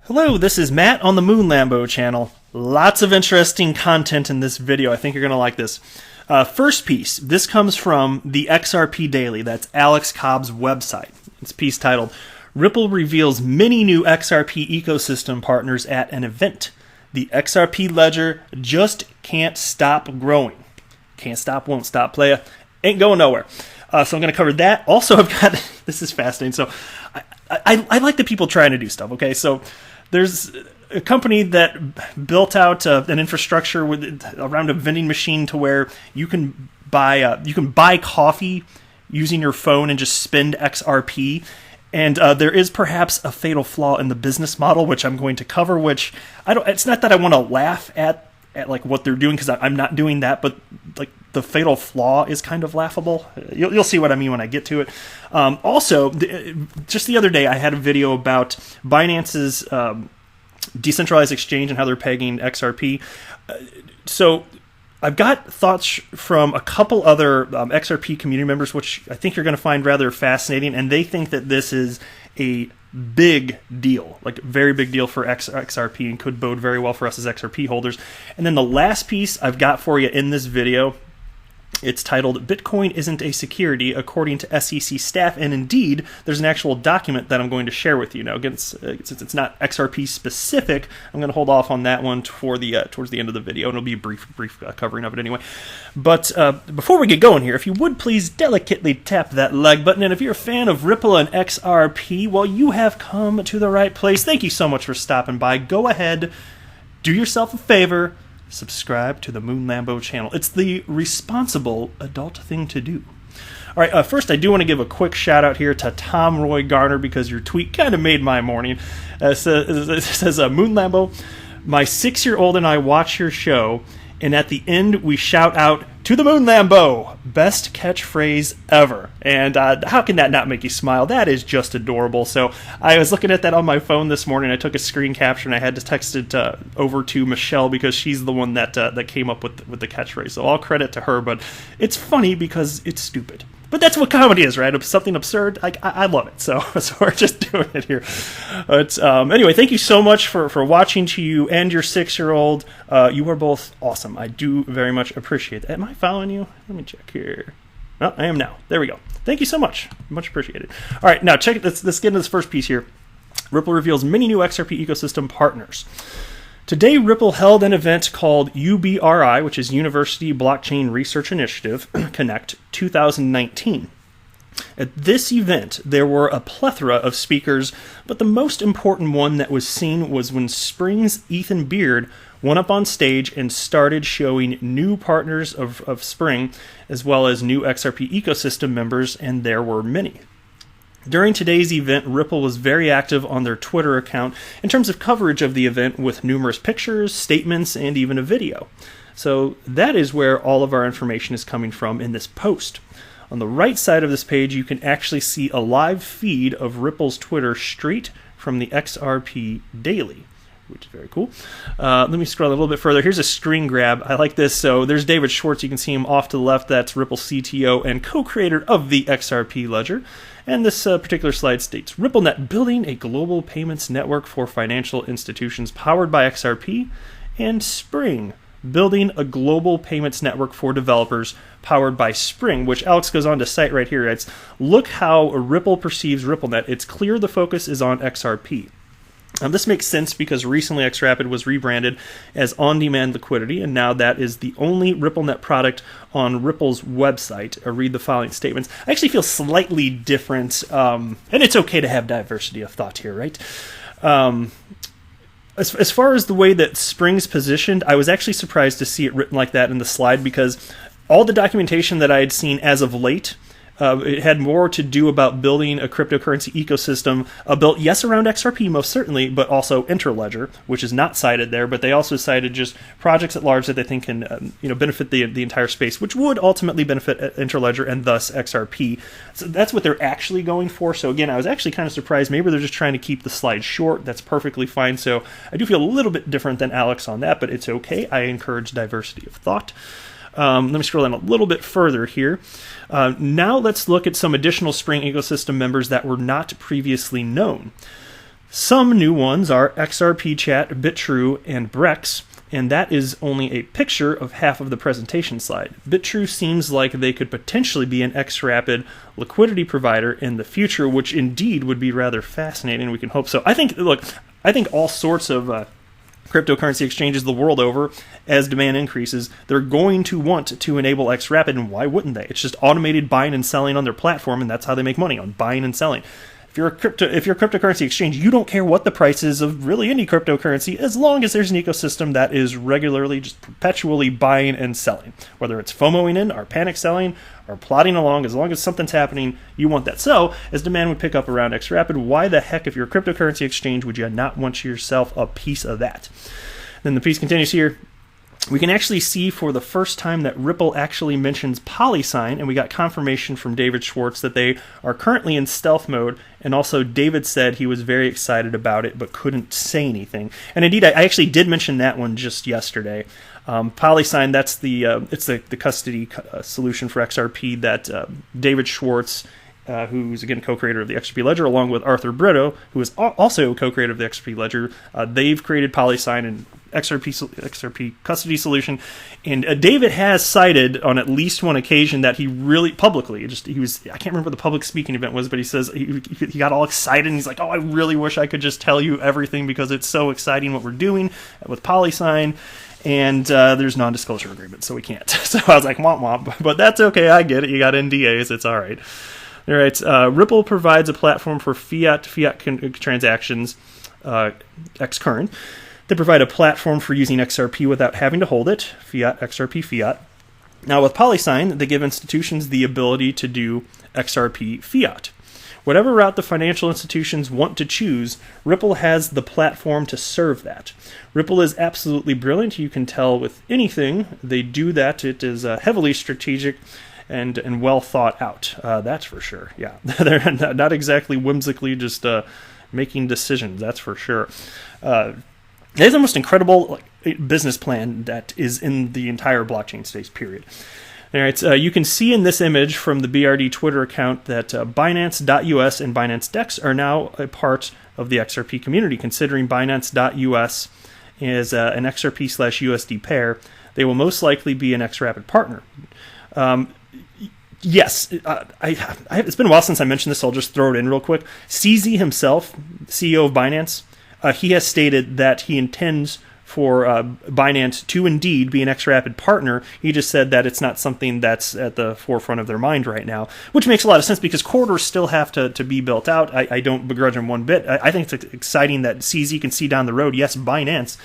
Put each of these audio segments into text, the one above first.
Hello, this is Matt on the Moon Lambo channel. Lots of interesting content in this video. I think you're going to like this. First piece, this comes from the XRP Daily. That's Alex Cobb's website. It's a piece titled, Ripple Reveals Many New XRP Ecosystem Partners at an Event. The XRP ledger just can't stop growing. Can't stop, won't stop, playa. Ain't going nowhere. So I'm going to cover that. Also, I've got, this is fascinating. So I like the people trying to do stuff, okay? So there's a company that built out an infrastructure around a vending machine to where you can buy coffee using your phone and just spend XRP. And there is perhaps a fatal flaw in the business model, which I'm going to cover. Which it's not that I want to laugh at like what they're doing, because I'm not doing that, but like the fatal flaw is kind of laughable. You'll see what I mean when I get to it. Also, just the other day, I had a video about Binance's decentralized exchange and how they're pegging XRP. So I've got thoughts from a couple other XRP community members, which I think you're going to find rather fascinating, and they think that this is a big deal, like very big deal for XRP, and could bode very well for us as XRP holders. And then the last piece I've got for you in this video, it's titled, Bitcoin Isn't a Security, according to SEC staff. And indeed, there's an actual document that I'm going to share with you. Now, again, since it's not XRP specific, I'm going to hold off on that one for the towards the end of the video, and it'll be a brief covering of it anyway. But before we get going here, if you would please delicately tap that like button. And if you're a fan of Ripple and XRP, well, you have come to the right place. Thank you so much for stopping by. Go ahead, do yourself a favor, subscribe to the Moon Lambo channel. It's the responsible adult thing to do. All right, first I do want to give a quick shout out here to Tom Roy Garner, because your tweet kind of made my morning. It says, Moon Lambo, my 6-year-old and I watch your show, and at the end we shout out, to the Moon Lambo, best catchphrase ever. And how can that not make you smile? That is just adorable. So I was looking at that on my phone this morning. I took a screen capture and I had to text it over to Michelle, because she's the one that came up with the catchphrase. So all credit to her, but it's funny because it's stupid. But that's what comedy is, right? Something absurd. I love it. So we're just doing it here. But anyway, thank you so much for watching, to you and your 6-year-old. You are both awesome. I do very much appreciate that. Am I following you? Let me check here. Oh, I am now. There we go. Thank you so much. Much appreciated. All right, now check it. Let's get into this first piece here. Ripple reveals many new XRP ecosystem partners. Today, Ripple held an event called UBRI, which is University Blockchain Research Initiative Connect 2019. At this event, there were a plethora of speakers, but the most important one that was seen was when Spring's Ethan Beard went up on stage and started showing new partners of Spring, as well as new XRP ecosystem members, and there were many. During today's event, Ripple was very active on their Twitter account in terms of coverage of the event, with numerous pictures, statements, and even a video. So that is where all of our information is coming from in this post. On the right side of this page, you can actually see a live feed of Ripple's Twitter straight from the XRP Daily, which is very cool. Let me scroll a little bit further. Here's a screen grab. I like this. So there's David Schwartz. You can see him off to the left. That's Ripple CTO and co-creator of the XRP ledger. And this particular slide states, RippleNet building a global payments network for financial institutions powered by XRP, and Spring building a global payments network for developers powered by Spring, which Alex goes on to cite right here. It's, look how Ripple perceives RippleNet. It's clear the focus is on XRP. This makes sense because recently XRapid was rebranded as On-Demand Liquidity, and now that is the only RippleNet product on Ripple's website. Read the following statements. I actually feel slightly different, and it's okay to have diversity of thought here, right? As far as the way that Spring's positioned, I was actually surprised to see it written like that in the slide, because all the documentation that I had seen as of late, it had more to do about building a cryptocurrency ecosystem built, yes, around XRP most certainly, but also Interledger, which is not cited there. But they also cited just projects at large that they think can benefit the entire space, which would ultimately benefit Interledger and thus XRP. So that's what they're actually going for. So again, I was actually kind of surprised. Maybe they're just trying to keep the slide short. That's perfectly fine. So I do feel a little bit different than Alex on that, but it's okay. I encourage diversity of thought. Let me scroll down a little bit further here. Now let's look at some additional Spring ecosystem members that were not previously known. Some new ones are XRP Chat, BitTrue, and Brex, and that is only a picture of half of the presentation slide. BitTrue seems like they could potentially be an XRapid liquidity provider in the future, which indeed would be rather fascinating. We can hope so. I think all sorts of cryptocurrency exchanges the world over, as demand increases, they're going to want to enable XRapid, and why wouldn't they? It's just automated buying and selling on their platform, and that's how they make money, on buying and selling. If you're a cryptocurrency exchange, you don't care what the price is of really any cryptocurrency, as long as there's an ecosystem that is regularly, just perpetually buying and selling. Whether it's FOMOing in, or panic selling, or plodding along, as long as something's happening, you want that. So, as demand would pick up around XRapid, why the heck, if you're a cryptocurrency exchange, would you not want yourself a piece of that? Then the piece continues here. We can actually see for the first time that Ripple actually mentions PolySign, and we got confirmation from David Schwartz that they are currently in stealth mode, and also David said he was very excited about it but couldn't say anything. And indeed, I actually did mention that one just yesterday. PolySign, that's the custody solution for XRP that David Schwartz, who's again co-creator of the XRP Ledger, along with Arthur Brito, who is also co-creator of the XRP Ledger, they've created PolySign and XRP custody solution, and David has cited on at least one occasion that he really publicly, I can't remember what the public speaking event was, but he says he got all excited and he's like, oh, I really wish I could just tell you everything because it's so exciting what we're doing with PolySign, and there's non-disclosure agreements, so we can't. So I was like, womp womp, but that's okay, I get it, you got NDAs, it's all right. All right, Ripple provides a platform for fiat transactions, xCurrent. They provide a platform for using XRP without having to hold it, fiat, XRP, fiat. Now with PolySign, they give institutions the ability to do XRP fiat. Whatever route the financial institutions want to choose, Ripple has the platform to serve that. Ripple is absolutely brilliant. You can tell with anything they do that. It is heavily strategic and well thought out. That's for sure. Yeah, they're not exactly whimsically just making decisions. That's for sure. It is the most incredible business plan that is in the entire blockchain space, period. All right, you can see in this image from the BRD Twitter account that Binance.us and Binance Dex are now a part of the XRP community. Considering Binance.us is an XRP/USD pair, they will most likely be an XRapid partner. Yes, it's been a while since I mentioned this, so I'll just throw it in real quick. CZ himself, CEO of Binance, he has stated that he intends for Binance to indeed be an XRapid partner. He just said that it's not something that's at the forefront of their mind right now, which makes a lot of sense because corridors still have to be built out. I don't begrudge him one bit. I think it's exciting that CZ can see down the road, yes, Binance,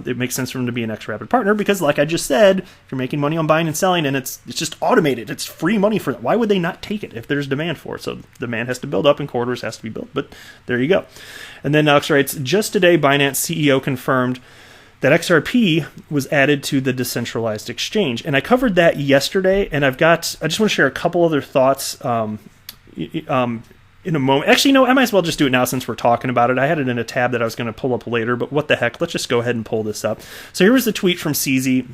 it makes sense for him to be an XRapid partner because, like I just said, if you're making money on buying and selling and it's just automated, it's free money for them. Why would they not take it if there's demand for it? So demand has to build up and corridors has to be built, but there you go. And then Alex writes, just today, Binance CEO confirmed that XRP was added to the decentralized exchange. And I covered that yesterday, and I just want to share a couple other thoughts in a moment. Actually, no, I might as well just do it now since we're talking about it. I had it in a tab that I was going to pull up later, but what the heck, let's just go ahead and pull this up. So here was the tweet from CZ.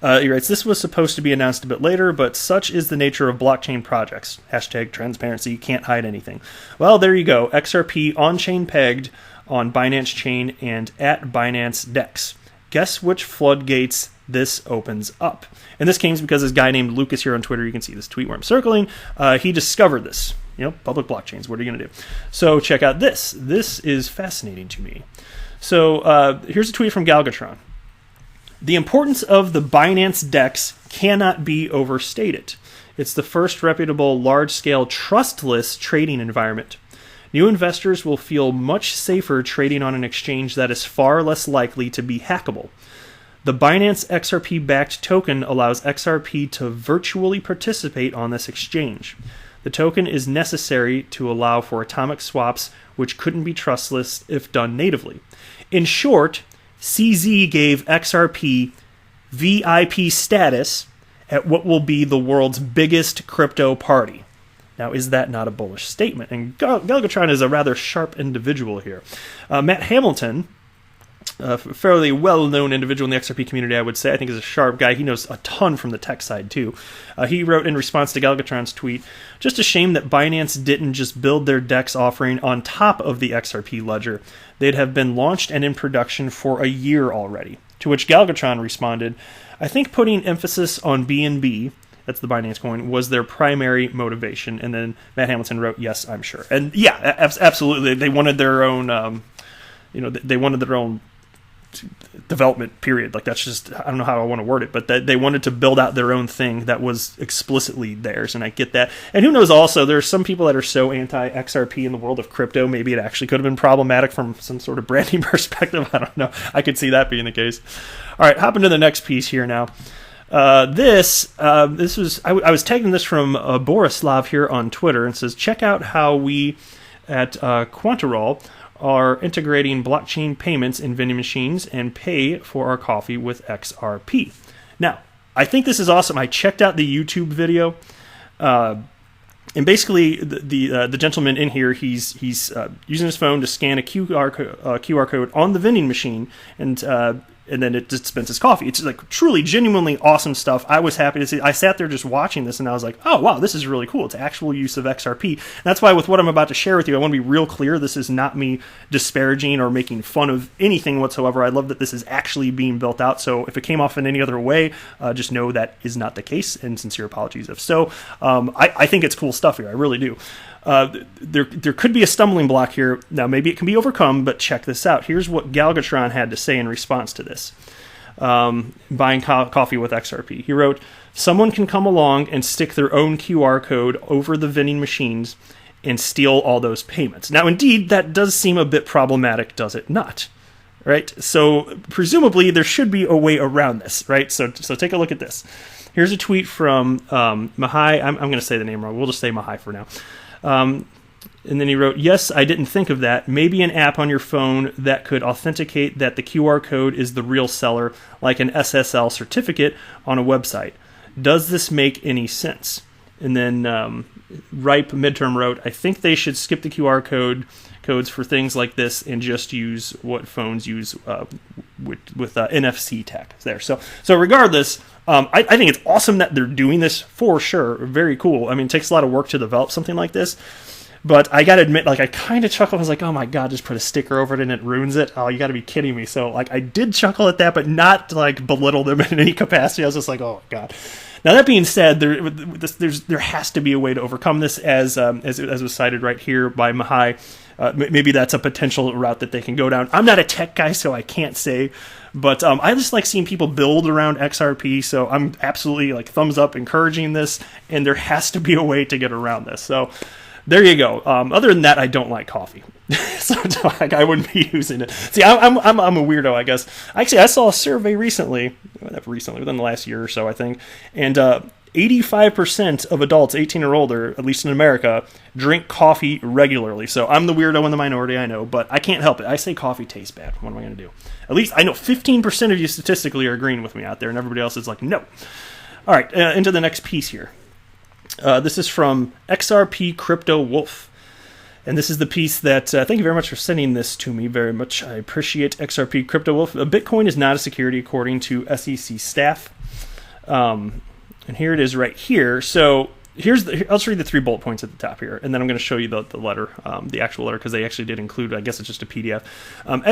He writes, this was supposed to be announced a bit later, but such is the nature of blockchain projects. Hashtag transparency, can't hide anything. Well, there you go. XRP on-chain pegged on Binance Chain and at Binance Dex. Guess which floodgates this opens up? And this came because this guy named Lucas here on Twitter, you can see this tweet where I'm circling, he discovered this. Public blockchains, what are you going to do? So check out this. This is fascinating to me. So here's a tweet from Galgatron. The importance of the Binance Dex cannot be overstated. It's the first reputable, large-scale, trustless trading environment. New investors will feel much safer trading on an exchange that is far less likely to be hackable. The Binance XRP-backed token allows XRP to virtually participate on this exchange. The token is necessary to allow for atomic swaps, which couldn't be trustless if done natively. In short, CZ gave XRP VIP status at what will be the world's biggest crypto party. Now, is that not a bullish statement? And Galgatron is a rather sharp individual here. Matt Hamilton a fairly well-known individual in the XRP community, I would say. I think he's a sharp guy. He knows a ton from the tech side, too. He wrote in response to Galgatron's tweet, "Just a shame that Binance didn't just build their DEX offering on top of the XRP ledger. They'd have been launched and in production for a year already." To which Galgatron responded, "I think putting emphasis on BNB," that's the Binance coin, "was their primary motivation." And then Matt Hamilton wrote, "Yes, I'm sure." And yeah, absolutely. They wanted their own, they wanted their own development period. Like, that's just, I don't know how I want to word it, but they wanted to build out their own thing that was explicitly theirs, and I get that. And who knows, also, there are some people that are so anti-XRP in the world of crypto, maybe it actually could have been problematic from some sort of branding perspective. I don't know. I could see that being the case. All right, hop into the next piece here now. This was, I was tagging this from Borislav here on Twitter, and says, "Check out how we at Quantarol are integrating blockchain payments in vending machines and pay for our coffee with XRP." Now, I think this is awesome. I checked out the YouTube video, and basically the gentleman in here, he's using his phone to scan a QR code on the vending machine, and then it dispenses coffee. It's like truly, genuinely awesome stuff. I was happy to see. I sat there just watching this, and I was like, oh, wow, this is really cool. It's actual use of XRP. And that's why with what I'm about to share with you, I want to be real clear. This is not me disparaging or making fun of anything whatsoever. I love that this is actually being built out. So if it came off in any other way, just know that is not the case, and sincere apologies if so. I think it's cool stuff here. I really do. There could be a stumbling block here. Now, maybe it can be overcome, but check this out. Here's what Galgatron had to say in response to this. Buying coffee with XRP. He wrote, "Someone can come along and stick their own QR code over the vending machines and steal all those payments." Now, indeed, that does seem a bit problematic, does it not? Right? So, presumably, there should be a way around this, right? So take a look at this. Here's a tweet from Mahai. I'm going to say the name wrong. We'll just say Mahai for now. And then he wrote, "Yes, I didn't think of that. Maybe an app on your phone that could authenticate that the QR code is the real seller, like an SSL certificate on a website. Does this make any sense?" And then Ripe Midterm wrote, "I think they should skip the QR codes for things like this and just use what phones use with NFC tech there." So regardless, I think it's awesome that they're doing this for sure. Very cool. I mean, it takes a lot of work to develop something like this. But I gotta admit, like, I kind of chuckled. I was like, oh my god, just put a sticker over it and it ruins it. Oh, you gotta be kidding me. So, like, I did chuckle at that, but not, like, belittle them in any capacity. I was just like, oh my god. Now, that being said, there has to be a way to overcome this, as was cited right here by Mahai. Maybe that's a potential route that they can go down. I'm not a tech guy, so I can't say. But I just like seeing people build around XRP, so I'm absolutely, like, thumbs up encouraging this, and there has to be a way to get around this. So there you go. Other than that, I don't like coffee, so I wouldn't be using it. See, I'm a weirdo, I guess. Actually, I saw a survey recently, within the last year or so, I think, and 85% of adults 18 or older, at least in America, drink coffee regularly. So I'm the weirdo in the minority, I know, but I can't help it. I say coffee tastes bad. What am I going to do? At least I know 15% of you statistically are agreeing with me out there, and everybody else is like, no. All right, into the next piece here. This is from XRP Crypto Wolf. And this is the piece that, thank you very much for sending this to me very much. I appreciate XRP Crypto Wolf. Bitcoin is not a security according to SEC staff. And here it is right here. So I'll just read the 3 bullet points at the top here, and then I'm going to show you the letter, the actual letter, because they actually did include, I guess it's just a PDF.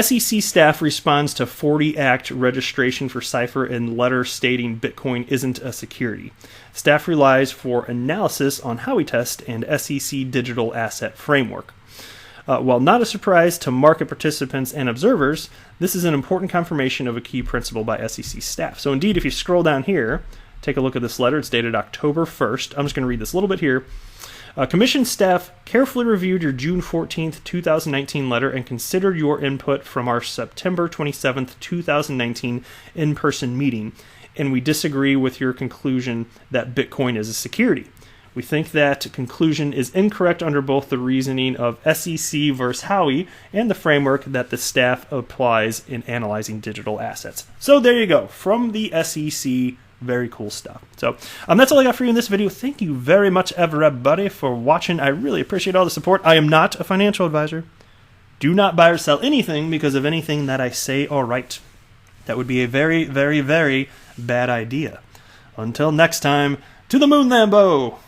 SEC staff responds to 40 Act registration for Cypher and letter stating Bitcoin isn't a security. Staff relies for analysis on Howey Test and SEC Digital Asset Framework. While not a surprise to market participants and observers, this is an important confirmation of a key principle by SEC staff. So indeed, if you scroll down here, take a look at this letter. It's dated October 1st. I'm just going to read this a little bit here. Commission staff carefully reviewed your June 14th, 2019 letter and considered your input from our September 27th, 2019 in-person meeting, and we disagree with your conclusion that Bitcoin is a security. We think that conclusion is incorrect under both the reasoning of SEC versus Howey and the framework that the staff applies in analyzing digital assets. So there you go. From the SEC, very cool stuff. So that's all I got for you in this video. Thank you very much, everybody, for watching. I really appreciate all the support. I am not a financial advisor. Do not buy or sell anything because of anything that I say or write. That would be a very, very, very bad idea. Until next time, to the moon, Lambo!